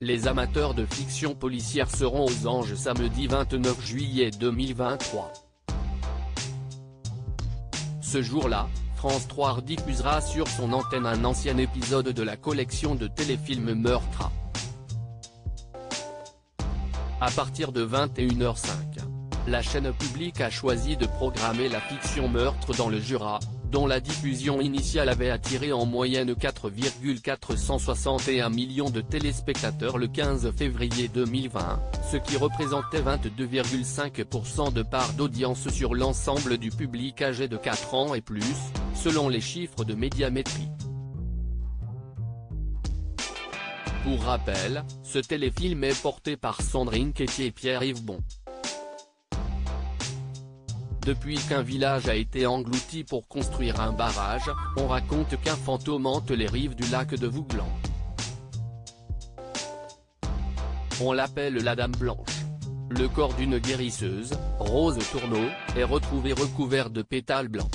Les amateurs de fiction policière seront aux anges samedi 29 juillet 2023. Ce jour-là, France 3 rediffusera sur son antenne un ancien épisode de la collection de téléfilms Meurtre. À partir de 21h05, la chaîne publique a choisi de programmer la fiction Meurtre dans le Jura, dont la diffusion initiale avait attiré en moyenne 4,461 millions de téléspectateurs le 15 février 2020, ce qui représentait 22,5% de part d'audience sur l'ensemble du public âgé de 4 ans et plus, selon les chiffres de Médiamétrie. Pour rappel, ce téléfilm est porté par Sandrine Quétier et Pierre-Yves Bon. Depuis qu'un village a été englouti pour construire un barrage, on raconte qu'un fantôme hante les rives du lac de Vouglan. On l'appelle la Dame Blanche. Le corps d'une guérisseuse, Rose Tourneau, est retrouvé recouvert de pétales blancs.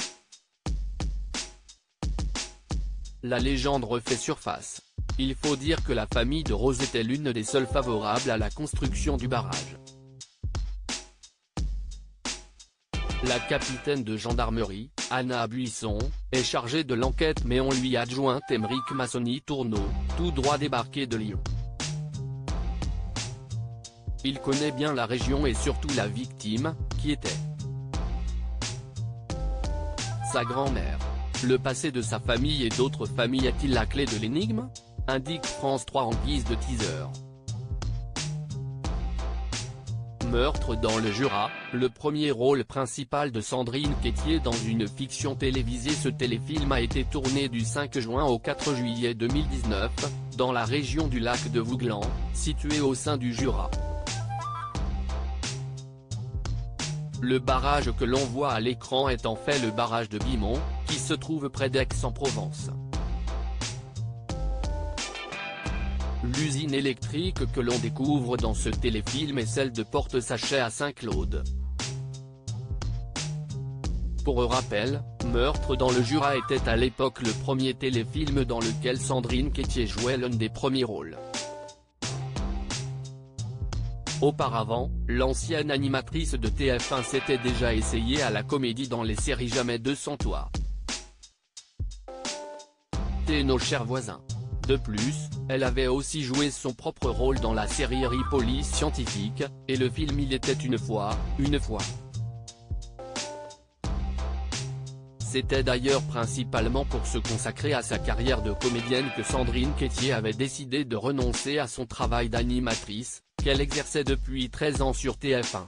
La légende refait surface. Il faut dire que la famille de Rose était l'une des seules favorables à la construction du barrage. La capitaine de gendarmerie, Anna Buisson, est chargée de l'enquête mais on lui adjoint Émeric Massoni Tourneau, tout droit débarqué de Lyon. Il connaît bien la région et surtout la victime, qui était sa grand-mère. Le passé de sa famille et d'autres familles est-il la clé de l'énigme ? Indique France 3 en guise de teaser. Meurtre dans le Jura, le premier rôle principal de Sandrine Quétier dans une fiction télévisée. Ce téléfilm a été tourné du 5 juin au 4 juillet 2019, dans la région du lac de Vouglan, située au sein du Jura. Le barrage que l'on voit à l'écran est en fait le barrage de Bimont, qui se trouve près d'Aix-en-Provence. L'usine électrique que l'on découvre dans ce téléfilm est celle de Porte-Sachet à Saint-Claude. Pour rappel, Meurtre dans le Jura était à l'époque le premier téléfilm dans lequel Sandrine Quétier jouait l'un des premiers rôles. Auparavant, l'ancienne animatrice de TF1 s'était déjà essayée à la comédie dans les séries Jamais 200 toits et Nos chers voisins. De plus, elle avait aussi joué son propre rôle dans la série Police scientifique, et le film Il était une fois. C'était d'ailleurs principalement pour se consacrer à sa carrière de comédienne que Sandrine Quétier avait décidé de renoncer à son travail d'animatrice, qu'elle exerçait depuis 13 ans sur TF1.